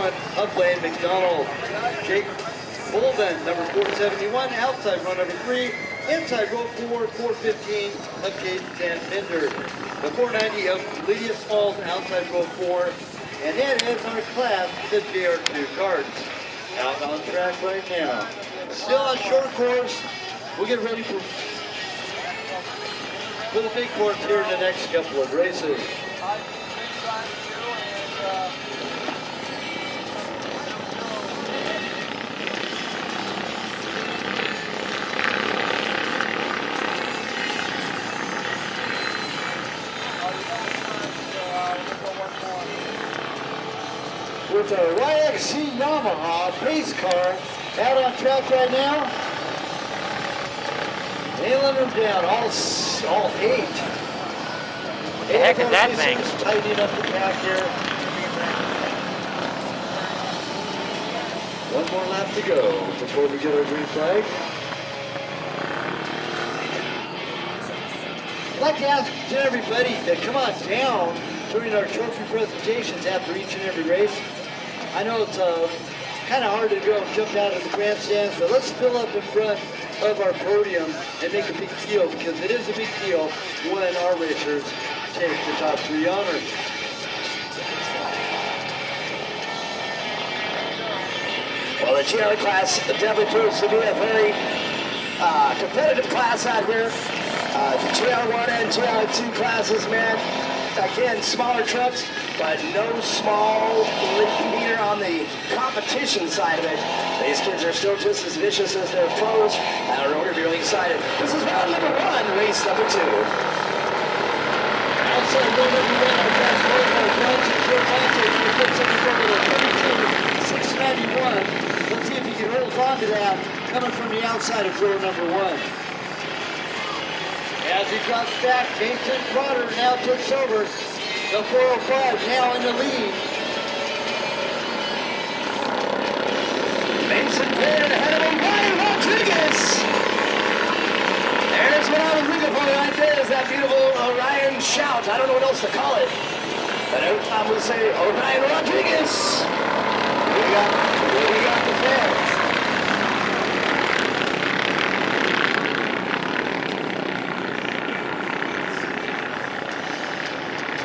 471, Upland McDonald. Jake Bolden, number 471, outside run number 3, inside row 4, 415 of Caden Van Bender. The 490 of Lydia Smalls, outside row 4, and that is our class, the DR2 carts. Out on track right now. Still on short course. We'll get ready for the big course here in the next couple of races. With a YXC Yamaha pace car out on track right now. Nailing them down, all 8. The heck is that thing? Tightening up the pack here. One more lap to go before we get our green flag. I'd like to ask everybody to come on down during our trophy presentations after each and every race. I know it's kind of hard to go and jump out of the grandstands, but let's fill up in front of our podium and make a big deal, because it is a big deal when our racers take the top 3 honors. Well, the GR class definitely proves to be a very competitive class out here. The GR1 and GR2 classes, man. Again, smaller trucks, but no small leader on the competition side of it. These kids are still just as vicious as their pros. We're going to be really excited. This is round number 1, race number 2. Outside row number 1, our fast car, 691. Let's see if he can hold on to that coming from the outside of row number 1. As he drops back, Jason Trotter now takes over. The 405 now in the lead. Mason Perrin ahead of him, Ryan Rodriguez. There's what I was looking for right there, is that beautiful Orion shout. I don't know what else to call it. But every time we say Orion Rodriguez, we got the fans.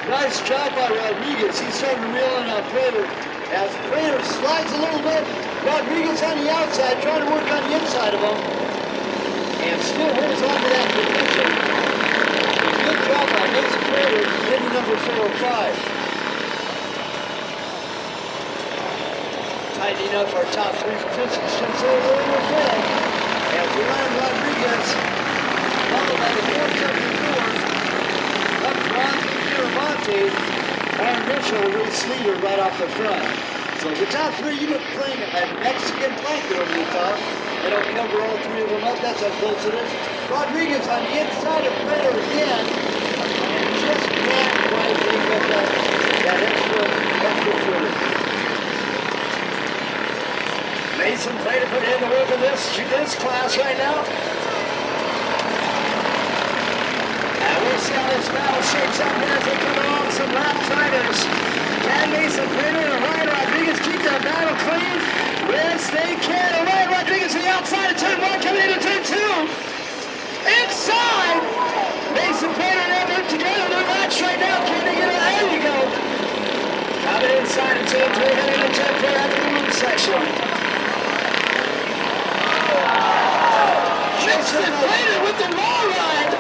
Nice job by Rodriguez. He's starting to reel in on Prater. As Prater slides a little bit, Rodriguez on the outside, trying to work on the inside of him. And still holds on to that position. Good job by Mason Prater, hitting number 405. Tightening up our top 3 positions since a little bit. As Ryan Rodriguez, followed by the 474. Up front, our initial race leader right off the front. So the top 3, you look playing a Mexican blanket over the top. They don't cover all 3 of them up. That's how close it is. Rodriguez on the inside of Prater again. And just can't quite make up that extra footage. Mason Prater put in the work in this class right now. We'll see how this battle shapes up here as they come along some lap timers. Can Mason Prater and Ryan Rodriguez keep their battle clean? Yes, they can. And Ryan Rodriguez to the outside of turn 1, coming into turn 2. Inside! Mason Prater and them work together. They're matched right now. Can they get it? There you go. Coming inside of turn 3, heading into turn 4 after the move section. Mason Prater with the wall ride.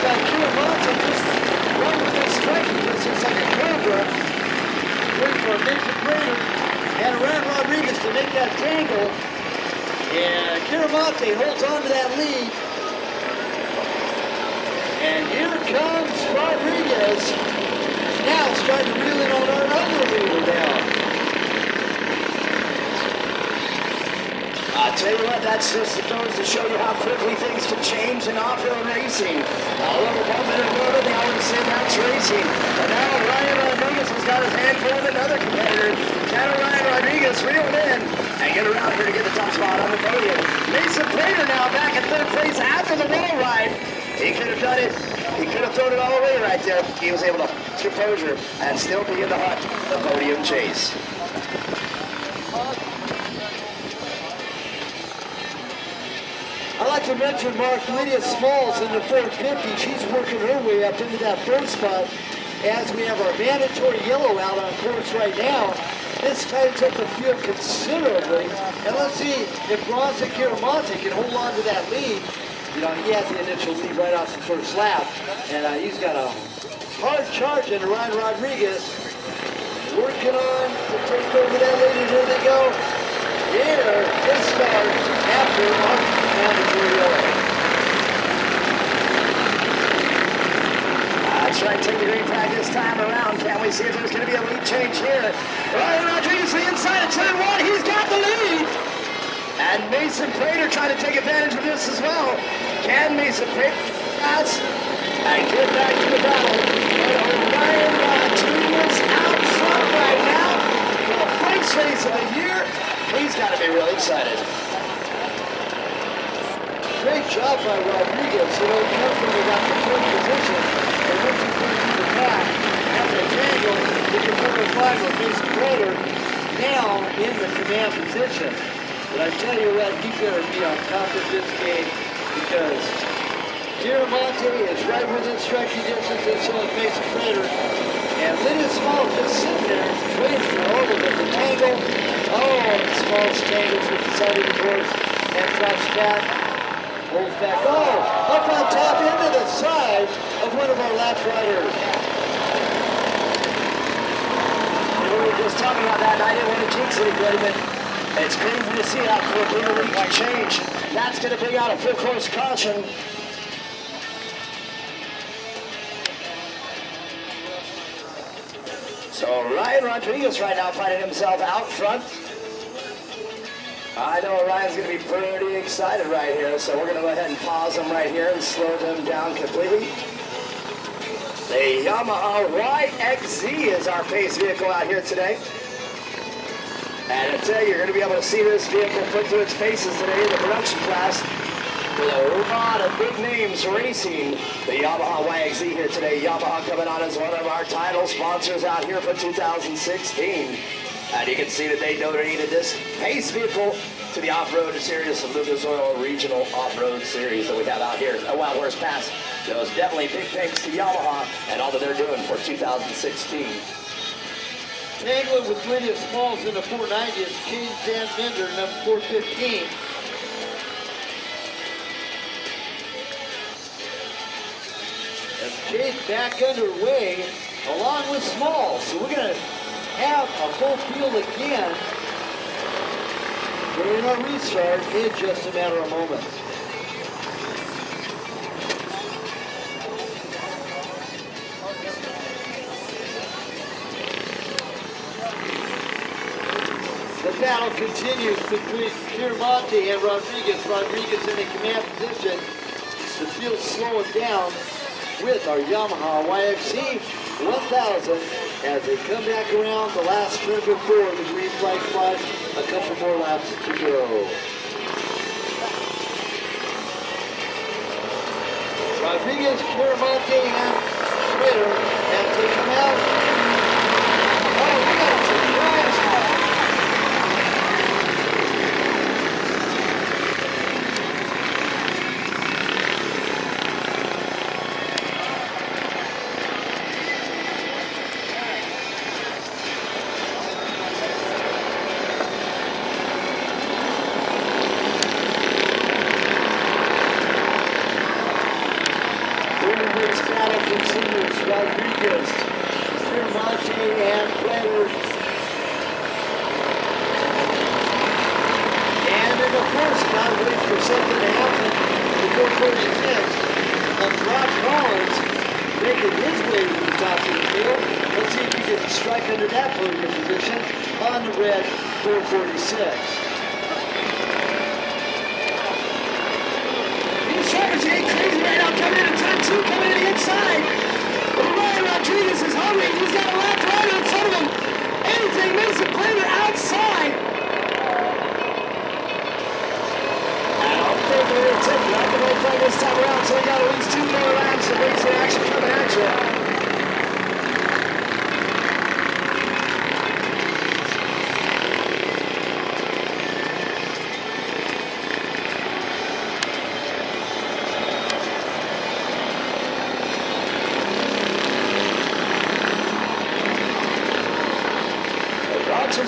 By Kiramonte, just run with this striking distance like a cobra. Waiting for Mason Prater and Ryan Rodriguez to make that tangle. And Kiramonte holds on to that lead. And here comes Rodriguez. Now starting to reel in on our other leader now. I'll tell you what, that's just goes to show you how quickly things can change in off-road racing. A little bump in the road, they always say that's racing. And now Ryan Rodriguez has got his hand full of another competitor. Can Ryan Rodriguez reel it in and get around here to get the top spot on the podium? Mason Prater now back in 3rd place after the wall ride. He could have done it. He could have thrown it all away right there. He was able to composure and still be in the hunt, the podium chase. I'd like to mention, Mark, Lydia Smalls in the 450. She's working her way up into that first spot as we have our mandatory yellow out on course right now. This tightens up the field considerably. And let's see if Bronson Kiramonte can hold on to that lead. You know, he had the initial lead right off the first lap. And he's got a hard charge into Ryan Rodriguez. Working on to take over that lead, and here they go. Here, this start after our mandatory yellow. That's right, take the green flag this time around. Can we see if there's going to be a lead change here? Ryan Rodriguez, the inside of turn one, he's got the lead. And Mason Prater trying to take advantage of this as well. Can Mason Prater pass and get back to the battle? And Ryan Rodriguez out front right now. The first race of the year. He's got to be really excited. Great job by Rodriguez. You know, come from about the third position. And once he comes to the pack, after a tangle, he can move a five with Mason Prater now in the command position. But I tell you what, he better be on top of this game because Giramonte is right within striking distance, and so is Mason Prater. And Lydia Small just sitting there waiting for all of them to tangle. Oh, Small's tangles with the side of the course and drops back, holds back. Oh, up on top into the side of one of our lap riders. We were just talking about that, and I didn't want to jinx anybody, but it's crazy to see how quickly the lead can change. That's going to bring out a full course caution. So Ryan Rodriguez right now finding himself out front. I know Ryan's going to be pretty excited right here, so we're going to go ahead and pause them right here and slow them down completely. The Yamaha YXZ is our pace vehicle out here today. And I tell you, you're going to be able to see this vehicle put through its paces today in the production class with a lot of big names racing the Yamaha YXZ here today. Yamaha coming on as one of our title sponsors out here for 2016. And you can see that they donated this pace vehicle to the off-road series of Lucas Oil Regional Off-Road Series that we have out here at Wild Horse Pass. So it's definitely big thanks to Yamaha and all that they're doing for 2016. Tangling with Lydia Smalls in the 490 is James Van Bender, number 415. And Jay's back underway along with Smalls. So we're going to have a full field again during our restart in just a matter of moments. The battle continues between Giramonte and Rodriguez. Rodriguez in a command position. The field's slowing down with our Yamaha YXZ 1000 as they come back around the last turn before the green flag flies. A couple more laps to go. Rodriguez, Giramonte, and Prater as they come out. Oh, we got a surprise. Rodriguez, Giramonte, and Prater. And in the first spot, waiting for something to happen before 46, Rob Collins making his way to the top of the field. Let's see if he can strike under that podium position on the red 446. Crazy right now, coming into turn two, coming to the inside. Ryan Rodriguez is hungry. He's got a left rider in front of him. Anything Mason Prater outside. And I'll take a little tip. Not the right play this time around, so we got at least 2 more laps of racing action coming at you.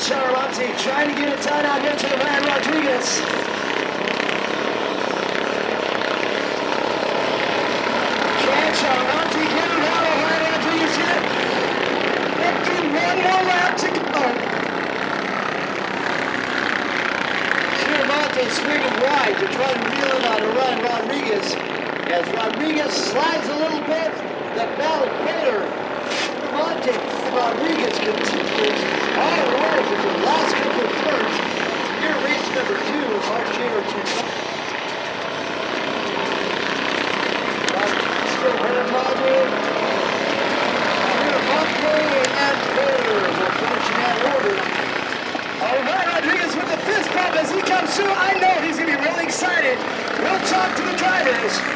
Charmonti trying to get it done out here to the Ryan Rodriguez. Can Charmonti get it out of Ryan Rodriguez here? Empty, one more lap to go. Charmonti swinging wide to try to reel it out of Ryan Rodriguez. As Rodriguez slides a little bit, the ballot crater. Charmonti Rodriguez continues all the way to the last couple of turns. Here, race number 2, our share of 2. Still Aaron Rodriguez. And Taylor will finish in that order. All right, Rodriguez with the fist bump as he comes through. I know he's going to be really excited. We'll talk to the drivers